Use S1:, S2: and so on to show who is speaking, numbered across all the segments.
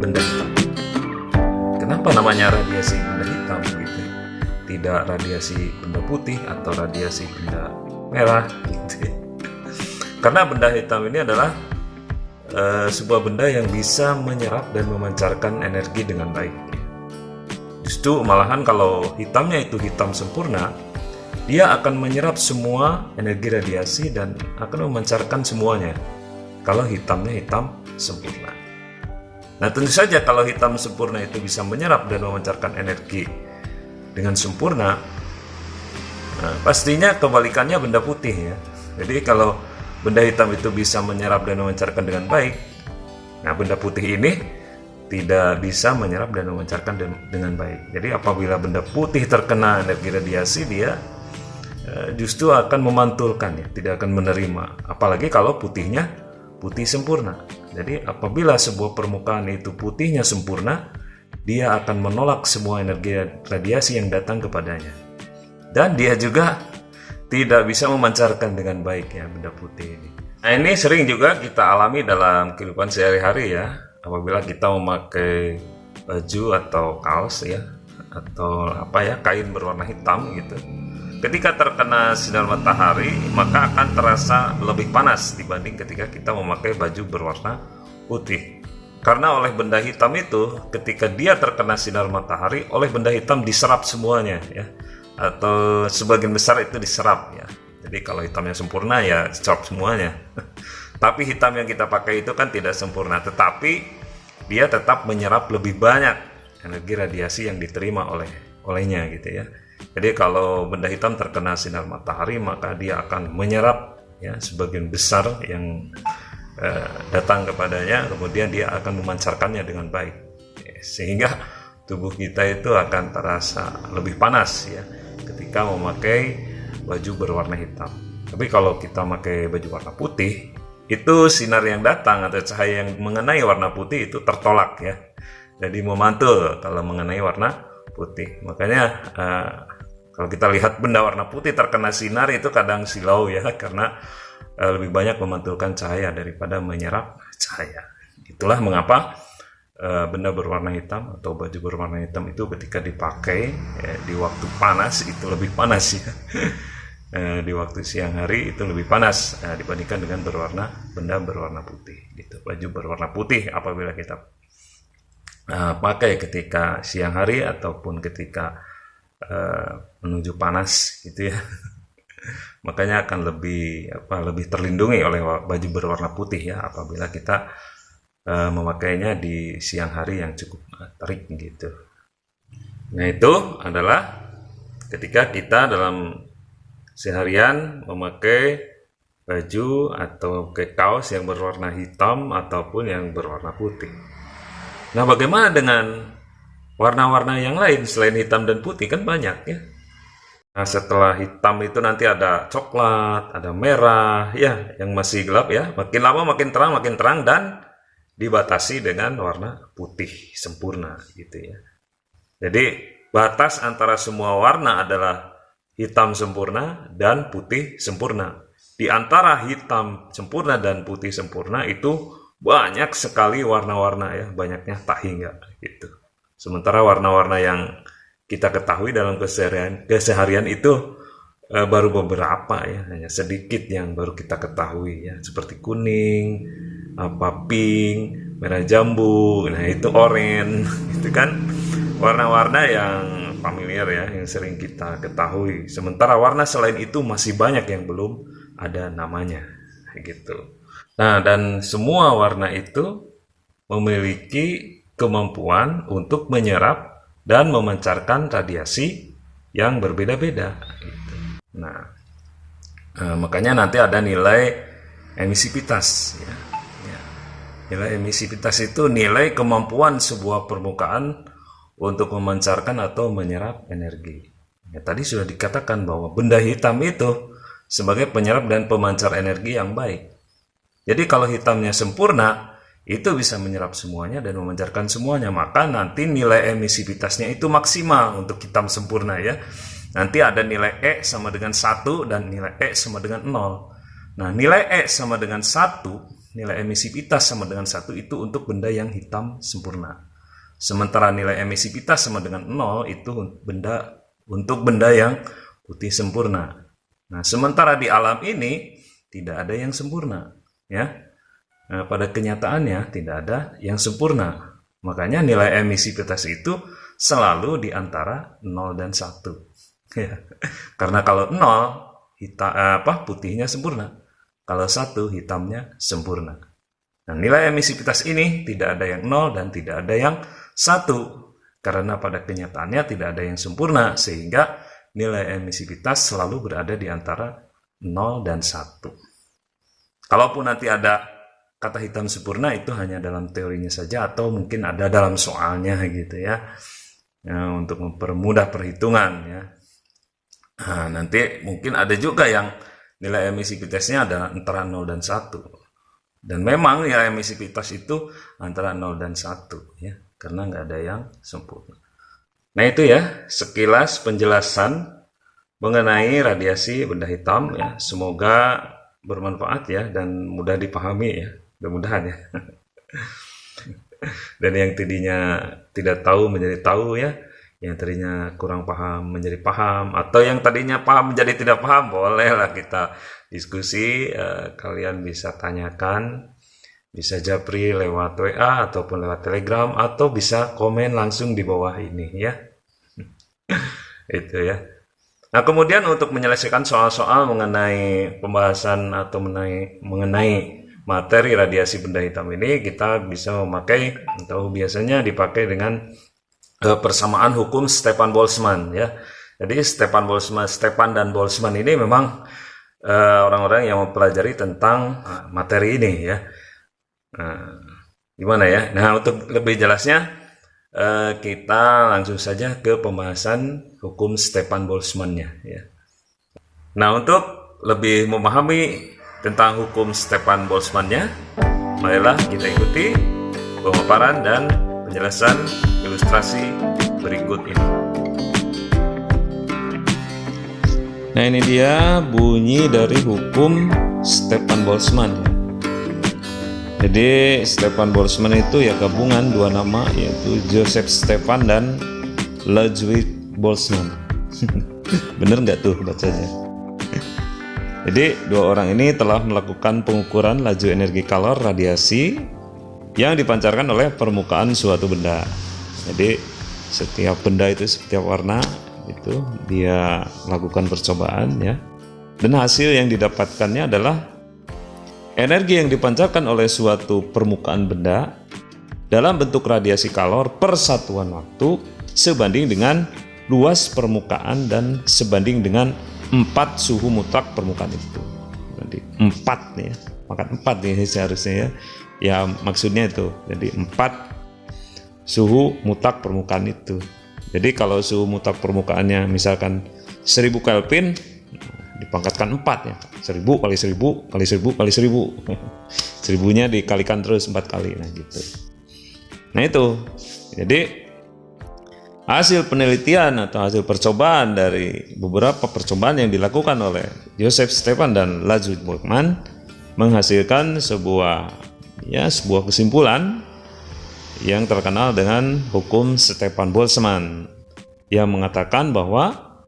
S1: benda hitam. Kenapa namanya radiasi benda hitam gitu? Tidak radiasi benda putih atau radiasi benda merah gitu. Karena benda hitam ini adalah sebuah benda yang bisa menyerap dan memancarkan energi dengan baik. Justru malahan kalau hitamnya itu hitam sempurna, dia akan menyerap semua energi radiasi dan akan memancarkan semuanya kalau hitamnya hitam sempurna. Nah, tentu saja kalau hitam sempurna itu bisa menyerap dan memancarkan energi dengan sempurna, nah, pastinya kebalikannya benda putih ya. Jadi kalau benda hitam itu bisa menyerap dan memancarkan dengan baik, nah benda putih ini tidak bisa menyerap dan memancarkan dengan baik. Jadi apabila benda putih terkena energi radiasi, dia justru akan memantulkan ya, tidak akan menerima. Apalagi kalau putihnya putih sempurna. Jadi apabila sebuah permukaan itu putihnya sempurna, dia akan menolak semua energi radiasi yang datang kepadanya. Dan dia juga tidak bisa memancarkan dengan baik ya benda putih ini. Nah, ini sering juga kita alami dalam kehidupan sehari-hari ya. Apabila kita memakai baju atau kaos ya, atau kain berwarna hitam gitu, ketika terkena sinar matahari maka akan terasa lebih panas dibanding ketika kita memakai baju berwarna putih. Karena oleh benda hitam itu, ketika dia terkena sinar matahari, oleh benda hitam diserap semuanya ya, atau sebagian besar itu diserap ya. Jadi kalau hitamnya sempurna ya diserap semuanya. Tapi hitam yang kita pakai itu kan tidak sempurna, tetapi dia tetap menyerap lebih banyak energi radiasi yang diterima olehnya gitu ya. Jadi kalau benda hitam terkena sinar matahari, maka dia akan menyerap ya sebagian besar yang datang kepadanya, kemudian dia akan memancarkannya dengan baik, sehingga tubuh kita itu akan terasa lebih panas ya ketika memakai baju berwarna hitam. Tapi kalau kita pakai baju warna putih, itu sinar yang datang atau cahaya yang mengenai warna putih itu tertolak ya, jadi memantul kalau mengenai warna putih. Makanya kalau kita lihat benda warna putih terkena sinar itu kadang silau ya, karena lebih banyak memantulkan cahaya daripada menyerap cahaya. Itulah mengapa benda berwarna hitam atau baju berwarna hitam itu ketika dipakai di waktu panas itu lebih panas ya. Di waktu siang hari itu lebih panas dibandingkan dengan benda berwarna putih gitu. Baju berwarna putih apabila kita pakai ketika siang hari ataupun ketika menuju panas gitu ya, makanya akan lebih terlindungi oleh baju berwarna putih ya apabila kita memakainya di siang hari yang cukup terik gitu. Nah, itu adalah ketika kita dalam seharian memakai baju atau kaos yang berwarna hitam ataupun yang berwarna putih. Nah, bagaimana dengan warna-warna yang lain selain hitam dan putih? Kan banyak ya. Nah, setelah hitam itu nanti ada coklat, ada merah ya, yang masih gelap ya. Makin lama makin terang dan dibatasi dengan warna putih sempurna gitu ya. Jadi batas antara semua warna adalah hitam sempurna dan putih sempurna. Di antara hitam sempurna dan putih sempurna itu banyak sekali warna-warna ya, banyaknya tak hingga gitu. Sementara warna-warna yang kita ketahui dalam keseharian itu baru beberapa ya, hanya sedikit yang baru kita ketahui ya, seperti kuning, pink, merah jambu, nah itu oranye, itu kan warna-warna yang familiar ya, yang sering kita ketahui. Sementara warna selain itu masih banyak yang belum ada namanya gitu. Nah, dan semua warna itu memiliki kemampuan untuk menyerap dan memancarkan radiasi yang berbeda-beda gitu. Nah, makanya nanti ada nilai emisivitas ya. Nilai emisivitas itu nilai kemampuan sebuah permukaan untuk memancarkan atau menyerap energi. Ya, tadi sudah dikatakan bahwa benda hitam itu sebagai penyerap dan pemancar energi yang baik. Jadi kalau hitamnya sempurna, itu bisa menyerap semuanya dan memancarkan semuanya. Maka nanti nilai emisivitasnya itu maksimal untuk hitam sempurna ya. Nanti ada nilai E sama dengan 1 dan nilai E sama dengan 0. Nah, nilai E sama dengan 1 nilai emisivitas sama dengan 1 itu untuk benda yang hitam sempurna. Sementara nilai emisivitas sama dengan 0 itu untuk benda yang putih sempurna. Nah, sementara di alam ini tidak ada yang sempurna, ya. Nah, pada kenyataannya tidak ada yang sempurna. Makanya nilai emisivitas itu selalu di antara 0 dan 1. Ya. Karena kalau 0 putihnya sempurna. Kalau 1 hitamnya sempurna. Nah, nilai emisivitas ini tidak ada yang 0 dan tidak ada yang 1. Karena pada kenyataannya tidak ada yang sempurna, sehingga nilai emisivitas selalu berada di antara 0 dan 1. Kalaupun nanti ada kata hitam sempurna, itu hanya dalam teorinya saja atau mungkin ada dalam soalnya gitu ya. Nah, untuk mempermudah perhitungan ya. Nah, nanti mungkin ada juga yang nilai emisivitasnya ada antara 0 dan 1. Dan memang nilai emisivitas itu antara 0 dan 1 ya, karena nggak ada yang sempurna. Nah, itu ya sekilas penjelasan mengenai radiasi benda hitam ya. Semoga bermanfaat ya dan mudah dipahami ya. Mudah-mudahan ya. Dan yang tadinya tidak tahu menjadi tahu ya, yang tadinya kurang paham menjadi paham, atau yang tadinya paham menjadi tidak paham, bolehlah kita diskusi. Kalian bisa tanyakan, bisa japri lewat WA ataupun lewat Telegram, atau bisa komen langsung di bawah ini ya. Itu ya. Nah, kemudian untuk menyelesaikan soal-soal mengenai pembahasan atau mengenai materi radiasi benda hitam ini, kita bisa memakai atau biasanya dipakai dengan persamaan hukum Stefan-Boltzmann ya. Jadi Stefan dan Boltzmann ini memang orang-orang yang mempelajari tentang materi ini ya. Gimana ya? Nah, untuk lebih jelasnya kita langsung saja ke pembahasan hukum Stefan-Boltzmann-nya ya. Nah, untuk lebih memahami tentang hukum Stefan-Boltzmann-nya, marilah kita ikuti pemaparan dan penjelasan ilustrasi berikut ini. Nah, ini dia bunyi dari hukum Stefan-Boltzmann. Jadi Stefan-Boltzmann itu ya gabungan dua nama, yaitu Joseph Stefan dan Ludwig Boltzmann. Bener nggak tuh bacanya? Jadi dua orang ini telah melakukan pengukuran laju energi kalor radiasi yang dipancarkan oleh permukaan suatu benda. Jadi setiap benda itu, setiap warna itu dia lakukan percobaan ya. Dan hasil yang didapatkannya adalah energi yang dipancarkan oleh suatu permukaan benda dalam bentuk radiasi kalor per satuan waktu sebanding dengan luas permukaan dan sebanding dengan 4 suhu mutlak permukaan itu. Jadi 4 nih ya, maka 4 nih seharusnya ya. Ya maksudnya itu, jadi 4 suhu mutlak permukaan itu. Jadi kalau suhu mutlak permukaannya misalkan 1000 Kelvin, dipangkatkan 4 ya. 1000 kali 1000 kali 1000 kali 1000. 1000-nya dikalikan terus 4 kali, nah gitu. Nah itu, jadi hasil penelitian atau hasil percobaan dari beberapa percobaan yang dilakukan oleh Joseph Stefan dan Ludwig Boltzmann menghasilkan sebuah kesimpulan yang terkenal dengan hukum Stefan-Boltzmann yang mengatakan bahwa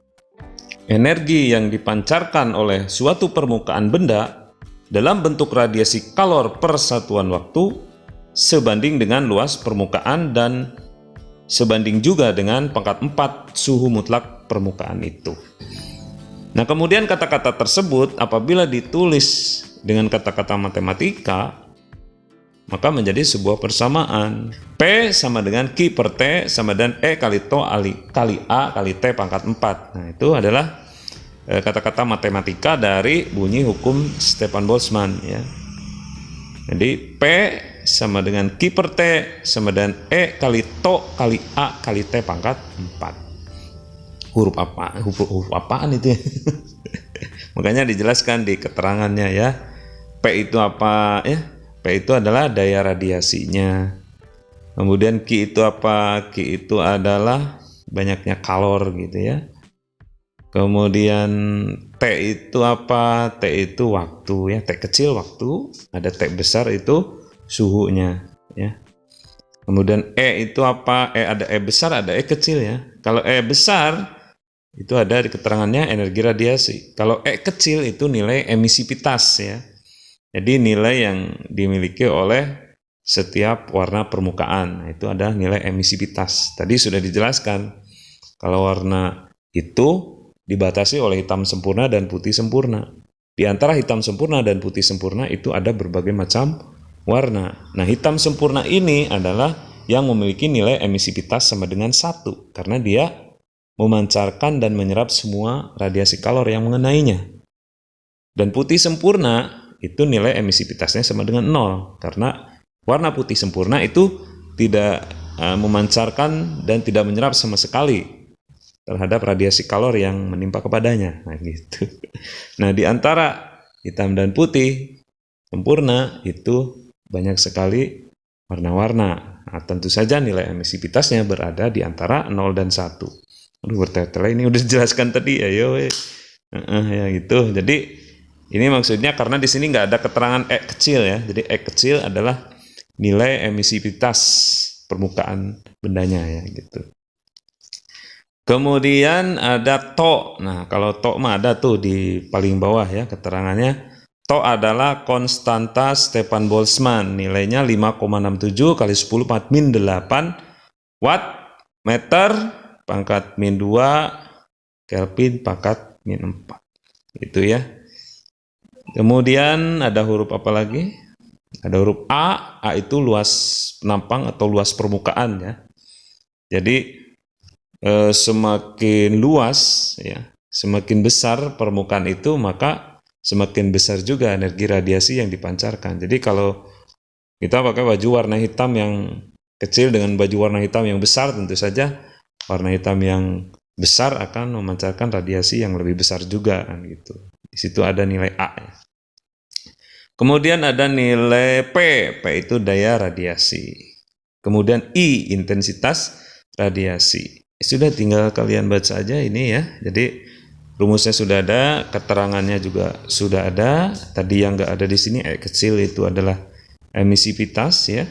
S1: energi yang dipancarkan oleh suatu permukaan benda dalam bentuk radiasi kalor per satuan waktu sebanding dengan luas permukaan dan sebanding juga dengan pangkat 4 suhu mutlak permukaan itu. Nah, kemudian kata-kata tersebut apabila ditulis dengan kata-kata matematika, maka menjadi sebuah persamaan. P sama dengan Q per T sama dengan E kali To kali A kali T pangkat 4. Nah, itu adalah kata-kata matematika dari bunyi hukum Stefan-Boltzmann ya. Jadi P sama dengan Q per T sama dengan E kali To kali A kali T pangkat 4. Huruf apaan itu ya? Makanya dijelaskan di keterangannya ya. P itu apa ya? P itu adalah daya radiasinya. Kemudian Q itu apa? Q itu adalah banyaknya kalor gitu ya. Kemudian T itu apa? T itu waktu ya, T kecil waktu, ada T besar itu suhunya ya. Kemudian E itu apa? Ada E besar, ada E kecil ya. Kalau E besar itu ada di keterangannya energi radiasi. Kalau E kecil itu nilai emisivitas ya. Jadi nilai yang dimiliki oleh setiap warna permukaan. Nah, itu ada nilai emisivitas. Tadi sudah dijelaskan. Kalau warna itu dibatasi oleh hitam sempurna dan putih sempurna. Di antara hitam sempurna dan putih sempurna itu ada berbagai macam warna. Nah, hitam sempurna ini adalah yang memiliki nilai emisivitas sama dengan 1 karena dia memancarkan dan menyerap semua radiasi kalor yang mengenainya. Dan putih sempurna itu nilai emisivitasnya sama dengan 0 karena warna putih sempurna itu tidak memancarkan dan tidak menyerap sama sekali terhadap radiasi kalor yang menimpa kepadanya. Nah, gitu. Nah, di antara hitam dan putih sempurna itu banyak sekali warna-warna. Nah, tentu saja nilai emisivitasnya berada di antara 0 dan 1. Aduh, bertele-tele ini udah dijelaskan tadi ya, ya gitu. Jadi ini maksudnya karena di sini nggak ada keterangan E kecil ya. Jadi E kecil adalah nilai emisivitas permukaan bendanya ya gitu. Kemudian ada TO. Nah, kalau TO mah ada tuh di paling bawah ya keterangannya. TO adalah konstanta Stefan Boltzmann, nilainya 5,67 kali 10 pangkat min 8 watt meter pangkat min 2 Kelvin pangkat min 4. Itu ya. Kemudian ada huruf apa lagi? Ada huruf A. A itu luas penampang atau luas permukaan ya. Jadi semakin luas ya, semakin besar permukaan itu maka semakin besar juga energi radiasi yang dipancarkan. Jadi kalau kita pakai baju warna hitam yang kecil dengan baju warna hitam yang besar, tentu saja warna hitam yang besar akan memancarkan radiasi yang lebih besar juga kan gitu. Di situ ada nilai A ya. Kemudian ada nilai P. P itu daya radiasi. Kemudian I intensitas radiasi. Sudah tinggal kalian baca aja ini ya. Jadi rumusnya sudah ada, keterangannya juga sudah ada. Tadi yang nggak ada di sini E kecil itu adalah emisivitas ya.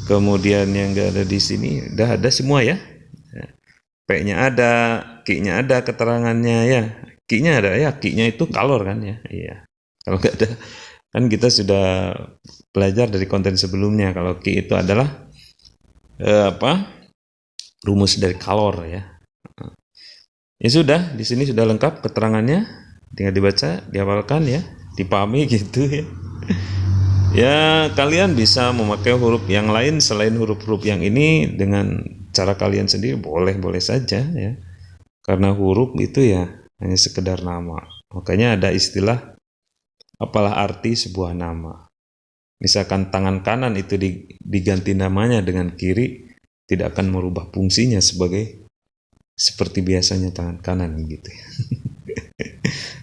S1: Kemudian yang nggak ada di sini udah ada semua ya. P-nya ada, Q-nya ada keterangannya ya. Q-nya ada ya, Q-nya itu kalor kan ya. Iya. Kalau nggak ada kan kita sudah belajar dari konten sebelumnya kalau Q itu adalah rumus dari kalor ya. Ya sudah, di sini sudah lengkap keterangannya, tinggal dibaca, dihafalkan ya, dipahami gitu ya. Ya, kalian bisa memakai huruf yang lain selain huruf-huruf yang ini dengan cara kalian sendiri, boleh-boleh saja ya. Karena huruf itu ya hanya sekedar nama. Makanya ada istilah apalah arti sebuah nama. Misalkan tangan kanan itu diganti namanya dengan kiri, tidak akan merubah fungsinya seperti biasanya tangan kanan gitu.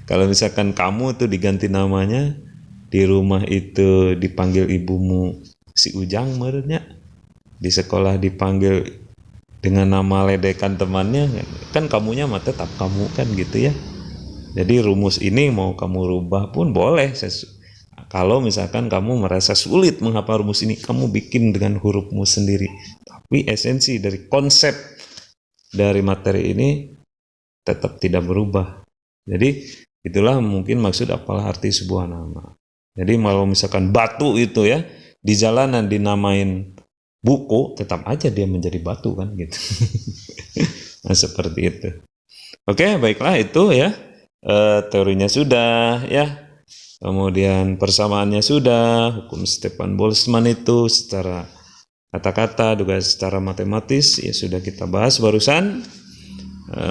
S1: Kalau misalkan kamu tuh diganti namanya, di rumah itu dipanggil ibumu si Ujang menurutnya, di sekolah dipanggil dengan nama ledekan temannya, kan kamunya mah tetap kamu kan gitu ya. Jadi rumus ini mau kamu rubah pun boleh. Kalau misalkan kamu merasa sulit menghafal rumus ini, kamu bikin dengan hurufmu sendiri. Tapi esensi dari konsep dari materi ini tetap tidak berubah. Jadi itulah mungkin maksud apalah arti sebuah nama. Jadi kalau misalkan batu itu ya di jalanan dinamain buku, tetap aja dia menjadi batu kan gitu. Nah seperti itu. Oke, baiklah itu ya. Teorinya sudah ya. Kemudian persamaannya sudah, hukum Stefan Boltzmann itu secara kata-kata juga secara matematis ya sudah kita bahas barusan.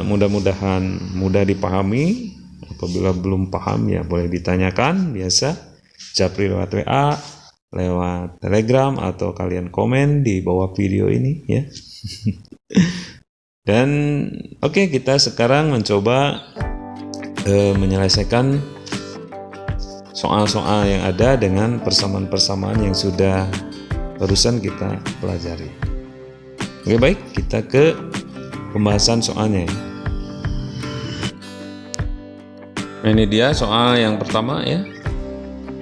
S1: Mudah-mudahan mudah dipahami. Apabila belum paham ya boleh ditanyakan biasa. Japri lewat WA, lewat Telegram atau kalian komen di bawah video ini ya. Dan oke, kita sekarang mencoba menyelesaikan soal-soal yang ada dengan persamaan-persamaan yang sudah barusan kita pelajari. Oke, baik, kita ke pembahasan soalnya. Nah, ini dia soal yang pertama ya.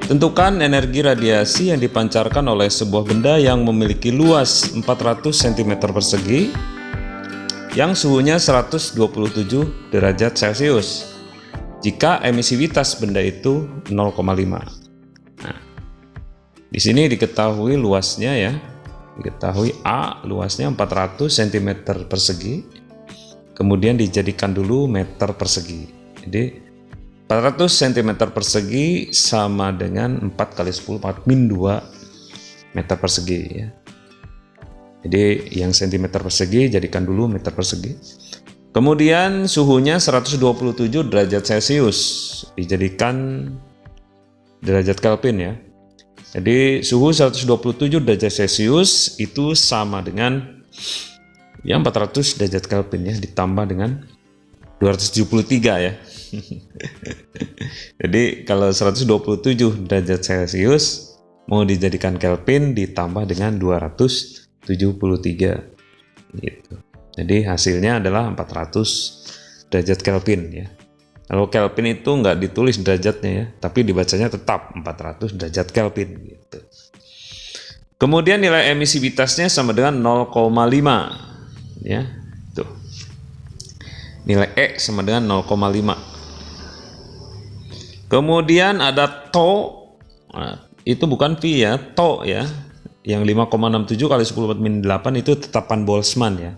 S1: Tentukan energi radiasi yang dipancarkan oleh sebuah benda yang memiliki luas 400 cm persegi yang suhunya 127 derajat Celcius jika emisivitas benda itu 0,5. Nah, di sini diketahui luasnya ya. Diketahui A luasnya 400 cm persegi. Kemudian dijadikan dulu meter persegi. Jadi 400 cm persegi sama dengan 4 kali 10 4 min 2 meter persegi ya. Jadi yang cm persegi jadikan dulu meter persegi. Kemudian suhunya 127 derajat Celcius dijadikan derajat Kelvin ya. Jadi suhu 127 derajat Celcius itu sama dengan yang 400 derajat Kelvin ya, ditambah dengan 273 ya. Jadi kalau 127 derajat Celcius mau dijadikan Kelvin ditambah dengan 273 gitu. Jadi hasilnya adalah 400 derajat Kelvin ya. Kalau Kelvin itu nggak ditulis derajatnya ya, tapi dibacanya tetap 400 derajat Kelvin gitu. Kemudian nilai emisivitasnya sama dengan 0,5 ya. Tuh. Nilai E sama dengan 0,5. Kemudian ada To, nah, itu bukan V ya, To ya, yang 5,67 kali 10⁻8 itu tetapan Boltzmann ya,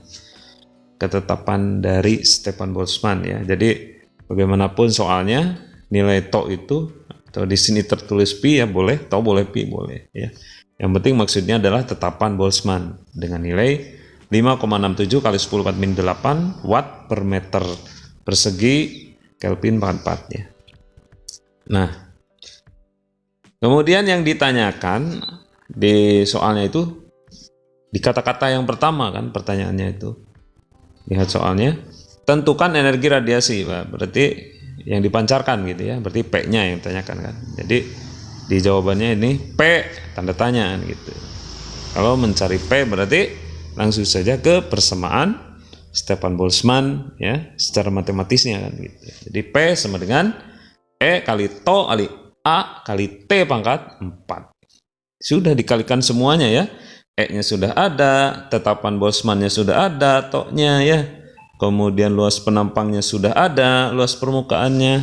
S1: ketetapan dari Stefan Boltzmann ya. Jadi bagaimanapun soalnya nilai To itu, atau di sini tertulis Pi ya boleh, To boleh, Pi boleh ya. Yang penting maksudnya adalah tetapan Boltzmann dengan nilai 5,67 kali 10⁻8 watt per meter persegi Kelvin 44 ya. Nah, kemudian yang ditanyakan di soalnya itu di kata-kata yang pertama kan pertanyaannya itu. Lihat soalnya, tentukan energi radiasi, Pak. Berarti yang dipancarkan gitu ya. Berarti P-nya yang ditanyakan kan. Jadi di jawabannya ini P tanda tanya gitu. Kalau mencari P berarti langsung saja ke persamaan Stefan Boltzmann ya, secara matematisnya kan gitu. Jadi P sama dengan E kali To kali A kali T pangkat 4. Sudah dikalikan semuanya ya. E-nya sudah ada, tetapan Boltzmann-nya sudah ada, To-nya ya. Kemudian luas penampangnya sudah ada, luas permukaannya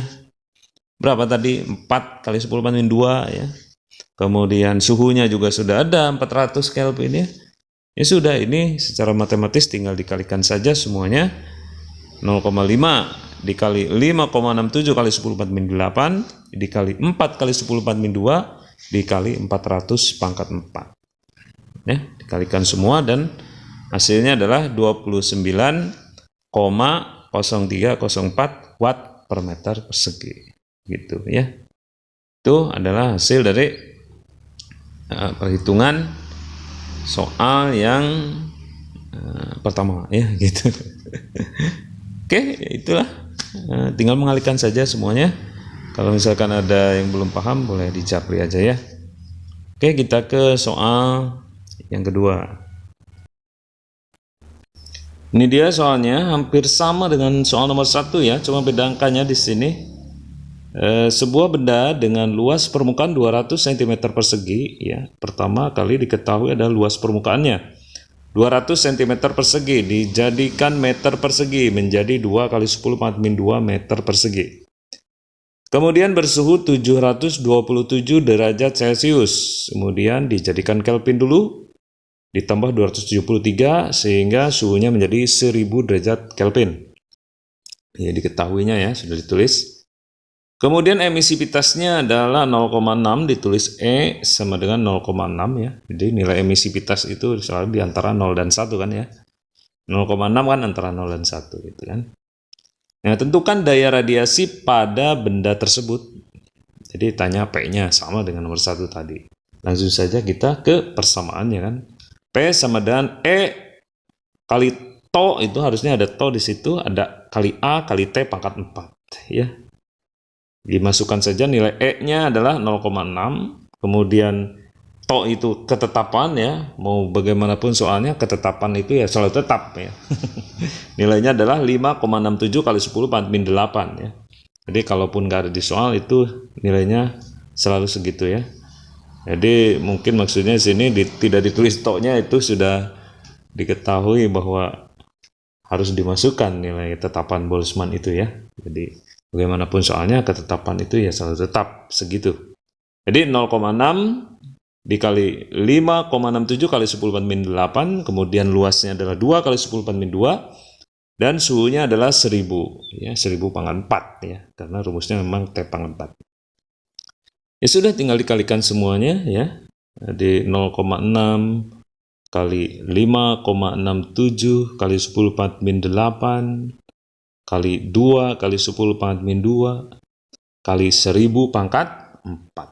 S1: berapa tadi? 4 kali 10⁻2 ya. Kemudian suhunya juga sudah ada 400 Kelvin ya. Ya sudah, ini secara matematis tinggal dikalikan saja semuanya. 0,5 dikali 5,67 kali 10⁻8 dikali 4 kali 10⁻2 dikali 400 pangkat 4 ya, dikalikan semua dan hasilnya adalah 29,0304 watt per meter persegi gitu ya. Itu adalah hasil dari perhitungan soal yang pertama ya gitu. Oke, itulah. Tinggal mengalihkan saja semuanya. Kalau misalkan ada yang belum paham, boleh dijapri aja ya. Oke, kita ke soal yang kedua. Ini dia soalnya hampir sama dengan soal nomor 1 ya, cuma beda angkanya di sini. Sebuah benda dengan luas permukaan 200 cm persegi ya. Pertama kali diketahui adalah luas permukaannya 200 cm persegi dijadikan meter persegi menjadi 2 kali 10⁻2 meter persegi. Kemudian bersuhu 727 derajat Celcius. Kemudian dijadikan Kelvin dulu, ditambah 273 sehingga suhunya menjadi 1000 derajat Kelvin. Ya, diketahuinya ya, sudah ditulis. Kemudian emisivitasnya adalah 0,6, ditulis E sama dengan 0,6 ya. Jadi nilai emisivitas itu selalu di antara 0 dan 1 kan ya. 0,6 kan antara 0 dan 1 gitu kan. Nah, tentukan daya radiasi pada benda tersebut. Jadi tanya P-nya sama dengan nomor 1 tadi. Langsung saja kita ke persamaannya kan. P sama dengan E kali To, itu harusnya ada To di situ, ada kali A kali T pangkat 4 ya. Dimasukkan saja nilai E-nya adalah 0,6, kemudian To itu ketetapan ya, mau bagaimanapun soalnya ketetapan itu ya selalu tetap ya. Nilainya adalah 5,67 kali 10⁻8 ya. Jadi kalaupun nggak ada di soal itu nilainya selalu segitu ya. Jadi mungkin maksudnya sini tidak ditulis toknya itu sudah diketahui bahwa harus dimasukkan nilai tetapan Boltzmann itu ya. Jadi bagaimanapun soalnya ketetapan itu ya selalu tetap segitu. Jadi 0,6 dikali 5,67 kali 10⁻8, kemudian luasnya adalah 2 kali 10⁻2, dan suhunya adalah 1000 ya, 1000/4 ya, karena rumusnya memang T/4. Ya sudah, tinggal dikalikan semuanya ya. Jadi 0,6 kali 5,67 kali 10⁻8 kali 2 kali 10⁻2 kali 1000/4,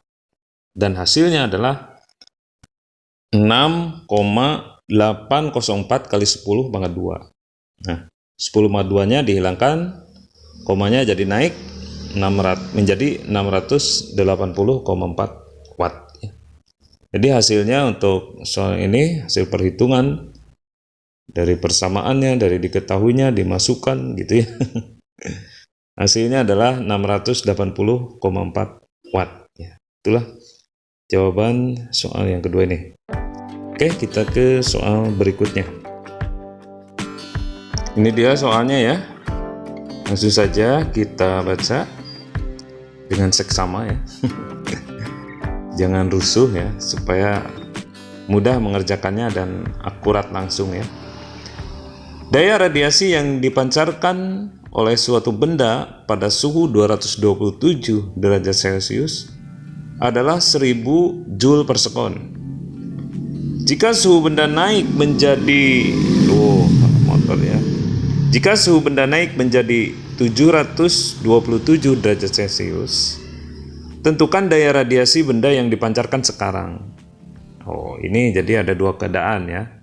S1: dan hasilnya adalah 6,804 kali 10⁻2. Nah, 10/2-nya dihilangkan, komanya jadi naik menjadi 680,4 watt. Jadi hasilnya untuk soal ini, hasil perhitungan dari persamaannya, dari diketahuinya, dimasukkan gitu ya. Hasilnya adalah 680,4 watt. Ya, itulah jawaban soal yang kedua ini. Oke, kita ke soal berikutnya. Ini dia soalnya ya. Langsung saja kita baca dengan seksama ya. Jangan rusuh ya, supaya mudah mengerjakannya dan akurat langsung ya. Daya radiasi yang dipancarkan oleh suatu benda pada suhu 227 derajat Celcius adalah 1000 Joule per sekon. Jika suhu benda naik menjadi Jika suhu benda naik menjadi 727 derajat Celcius, tentukan daya radiasi benda yang dipancarkan sekarang. Ini jadi ada dua keadaan ya.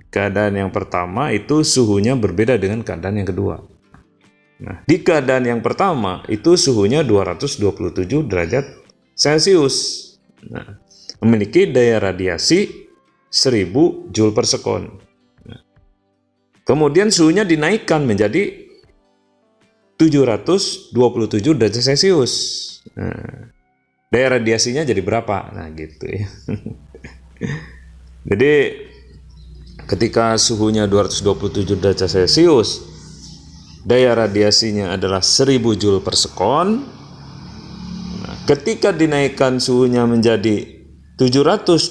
S1: Keadaan yang pertama itu suhunya berbeda dengan keadaan yang kedua. Nah, di keadaan yang pertama itu suhunya 227 derajat Celcius. Nah, memiliki daya radiasi 1000 Joule per sekon. Kemudian suhunya dinaikkan menjadi 727 derajat Celcius. Nah, daya radiasinya jadi berapa? Nah, gitu ya. Jadi ketika suhunya 227 derajat Celcius, daya radiasinya adalah 1000 Joule per sekon. Nah, ketika dinaikkan suhunya menjadi 727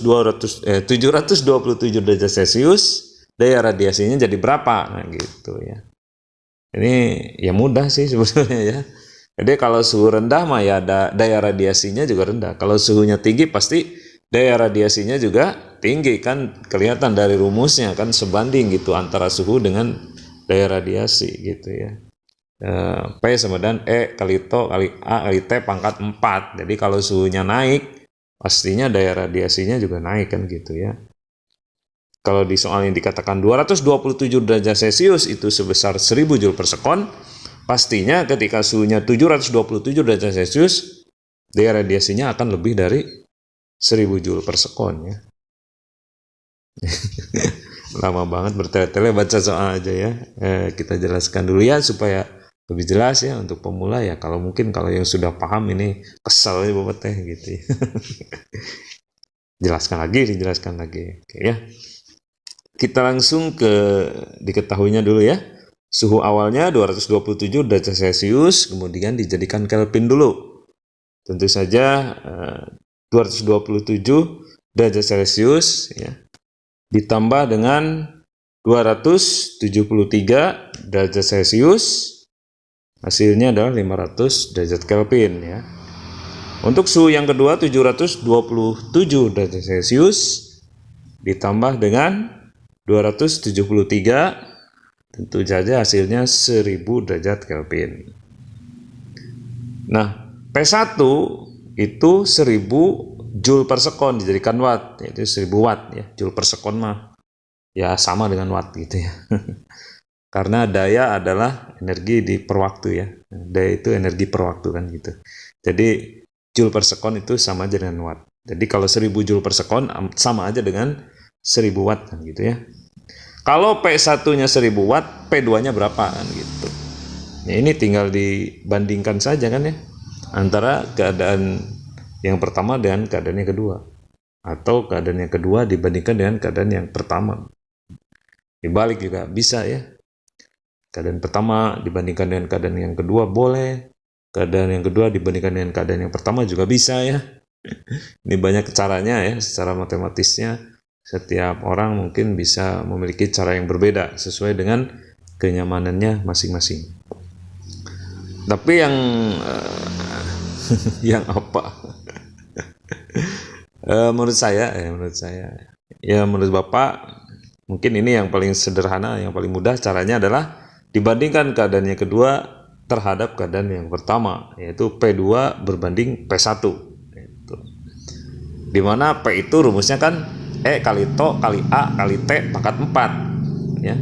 S1: derajat Celcius, daya radiasinya jadi berapa? Nah, gitu ya. Ini ya mudah sih sebetulnya ya. Jadi kalau suhu rendah mah ya daya radiasinya juga rendah. Kalau suhunya tinggi pasti daya radiasinya juga tinggi, kan kelihatan dari rumusnya kan sebanding gitu antara suhu dengan daya radiasi gitu ya. P sama dengan E kali to kali A kali T pangkat 4. Jadi kalau suhunya naik pastinya daya radiasinya juga naik kan gitu ya. Kalau di soal yang dikatakan 227 derajat Celcius itu sebesar 1000 Joule per sekon, pastinya ketika suhunya 727 derajat Celcius, daya radiasinya akan lebih dari 1000 Joule per sekon ya. Lama banget bertele-tele baca soal aja ya. Kita jelaskan dulu ya supaya lebih jelas ya untuk pemula ya. Kalau yang sudah paham ini kesel ya Bapak teh gitu ya. Dijelaskan lagi. Oke ya. Kita langsung ke diketahuinya dulu ya. Suhu awalnya 227 derajat Celcius, kemudian dijadikan Kelvin dulu. Tentu saja 227 derajat Celcius ya, ditambah dengan 273 derajat Celcius, hasilnya adalah 500 derajat Kelvin ya. Untuk suhu yang kedua 727 derajat Celcius ditambah dengan 273, tentu saja hasilnya 1000 derajat Kelvin. Nah, P1 itu 1000 Joule per sekon dijadikan watt, yaitu 1000 watt ya. Joule per sekon mah ya sama dengan watt gitu ya. Karena daya adalah energi per waktu ya. Daya itu energi per waktu kan gitu. Jadi Joule per sekon itu sama aja dengan watt. Jadi kalau 1000 Joule per sekon sama aja dengan 1000 watt kan gitu ya. Kalau P1-nya 1000 watt, P2-nya berapa kan gitu. Ya, ini tinggal dibandingkan saja kan ya, antara keadaan yang pertama dengan keadaan yang kedua, atau keadaan yang kedua dibandingkan dengan keadaan yang pertama. Dibalik juga bisa ya, keadaan pertama dibandingkan dengan keadaan yang kedua boleh, keadaan yang kedua dibandingkan dengan keadaan yang pertama juga bisa ya. Ini banyak caranya ya, secara matematisnya setiap orang mungkin bisa memiliki cara yang berbeda sesuai dengan kenyamanannya masing-masing. Tapi yang yang apa? Menurut saya ya, menurut Bapak mungkin ini yang paling sederhana, yang paling mudah caranya adalah dibandingkan keadaan yang kedua terhadap keadaan yang pertama, yaitu P2 berbanding P1. Dimana P itu rumusnya kan E kali To kali A kali T pangkat 4 ya.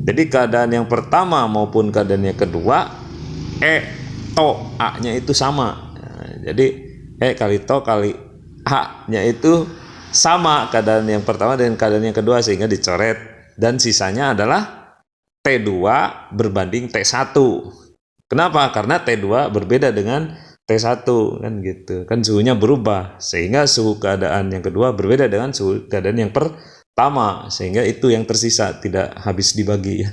S1: Jadi keadaan yang pertama maupun keadaan yang kedua, E To A nya itu sama. Nah, jadi E kali To kali A nya itu sama keadaan yang pertama dengan keadaan yang kedua, sehingga dicoret, dan sisanya adalah T2 berbanding T1. Kenapa? Karena T2 berbeda dengan T1 kan gitu. Kan suhunya berubah, sehingga suhu keadaan yang kedua berbeda dengan suhu keadaan yang pertama, sehingga itu yang tersisa tidak habis dibagi ya.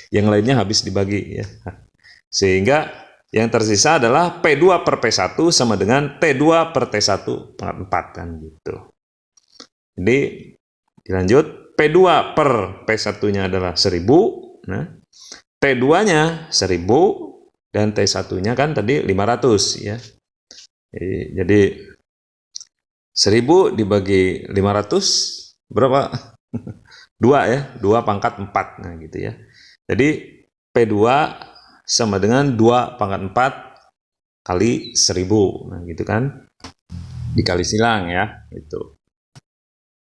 S1: Yang lainnya habis dibagi ya. Sehingga yang tersisa adalah P2 per P1 sama dengan T2 per T1 pangkat 4 kan gitu. Jadi dilanjut, P2 per P1-nya adalah 1000, nah T2-nya 1000 dan T1-nya kan tadi 500 ya. Jadi 1000 dibagi 500 berapa? 2 ya, 2 pangkat 4. Nah gitu ya. Jadi P2 sama dengan 2 pangkat 4 kali 1000. Nah gitu kan. Dikali silang ya, itu.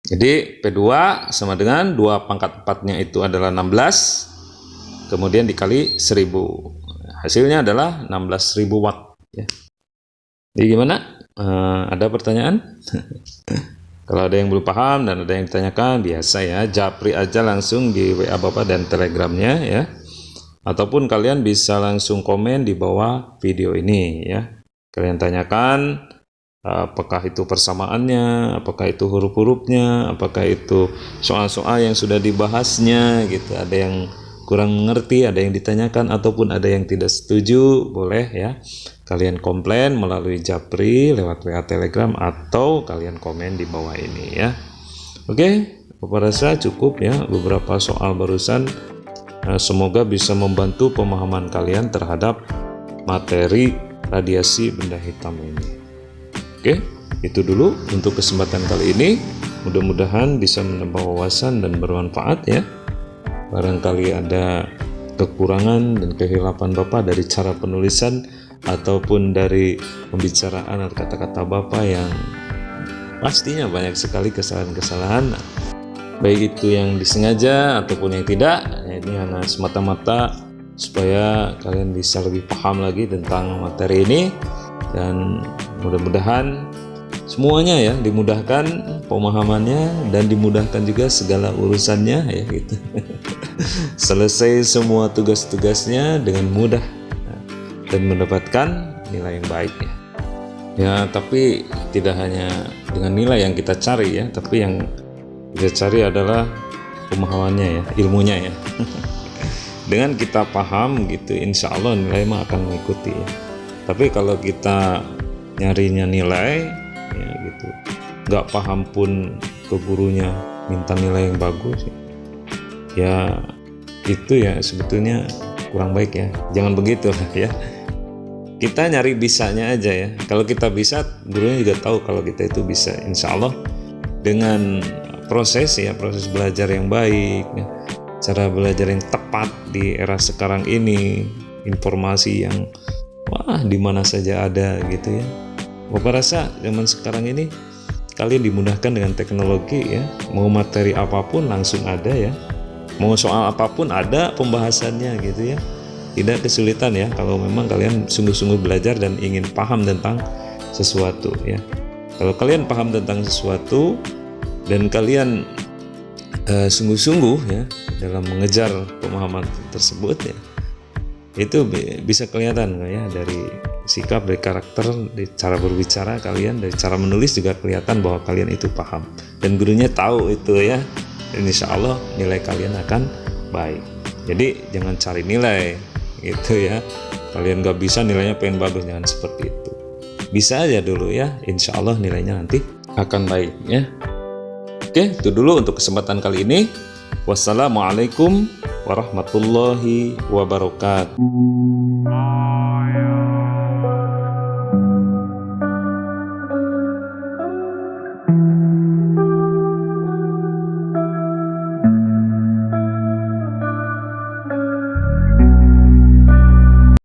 S1: Jadi P2 sama dengan 2 pangkat 4-nya itu adalah 16, kemudian dikali 1000. Hasilnya adalah 16.000 watt ya. Jadi gimana? Ada pertanyaan? Kalau ada yang belum paham dan ada yang ditanyakan, biasa ya, japri aja langsung di WA Bapak dan Telegramnya ya. Ataupun kalian bisa langsung komen di bawah video ini ya. Kalian tanyakan apakah itu persamaannya, apakah itu huruf-hurufnya, apakah itu soal-soal yang sudah dibahasnya gitu. Ada yang kurang mengerti, ada yang ditanyakan, ataupun ada yang tidak setuju, boleh ya. Kalian komplain melalui japri lewat WA Telegram, atau kalian komen di bawah ini ya. Oke, Bapak rasa cukup ya beberapa soal barusan. Semoga bisa membantu pemahaman kalian terhadap materi radiasi benda hitam ini. Oke, itu dulu untuk kesempatan kali ini. Mudah-mudahan bisa menambah wawasan dan bermanfaat ya. Barangkali ada kekurangan dan kehilapan Bapak dari cara penulisan ataupun dari pembicaraan atau kata-kata Bapak yang pastinya banyak sekali kesalahan-kesalahan, baik itu yang disengaja ataupun yang tidak. Ini hanya semata-mata supaya kalian bisa lebih paham lagi tentang materi ini, dan mudah-mudahan semuanya ya dimudahkan pemahamannya dan dimudahkan juga segala urusannya ya gitu. Selesai semua tugas-tugasnya dengan mudah dan mendapatkan nilai yang baik ya. Ya, tapi tidak hanya dengan nilai yang kita cari ya, tapi yang kita cari adalah pemahamannya ya, ilmunya ya. Dengan kita paham gitu, insya Allah nilai mah akan mengikuti ya. Tapi kalau kita nyarinya nilai ya gitu, nggak paham pun ke gurunya minta nilai yang bagus ya, itu ya sebetulnya kurang baik ya. Jangan begitu ya. Kita nyari bisanya aja ya. Kalau kita bisa, gurunya juga tahu kalau kita itu bisa. Insya Allah dengan proses belajar yang baik ya, cara belajar yang tepat di era sekarang ini, informasi yang di mana saja ada gitu ya. Bapak rasa zaman sekarang ini kalian dimudahkan dengan teknologi ya. Mau materi apapun langsung ada ya. Mau soal apapun ada pembahasannya gitu ya. Tidak kesulitan ya kalau memang kalian sungguh-sungguh belajar dan ingin paham tentang sesuatu ya. Kalau kalian paham tentang sesuatu dan kalian sungguh-sungguh ya dalam mengejar pemahaman tersebut ya, Itu bisa kelihatan ya dari sikap, dari karakter, dari cara berbicara kalian, dari cara menulis juga kelihatan bahwa kalian itu paham dan gurunya tahu itu ya. Dan insya Allah nilai kalian akan baik. Jadi jangan cari nilai gitu ya. Kalian gak bisa nilainya pengen bagus, jangan seperti itu. Bisa aja dulu ya, insya Allah nilainya nanti akan baik ya. Oke, itu dulu untuk kesempatan kali ini. Wassalamualaikum warahmatullahi wabarakatuh.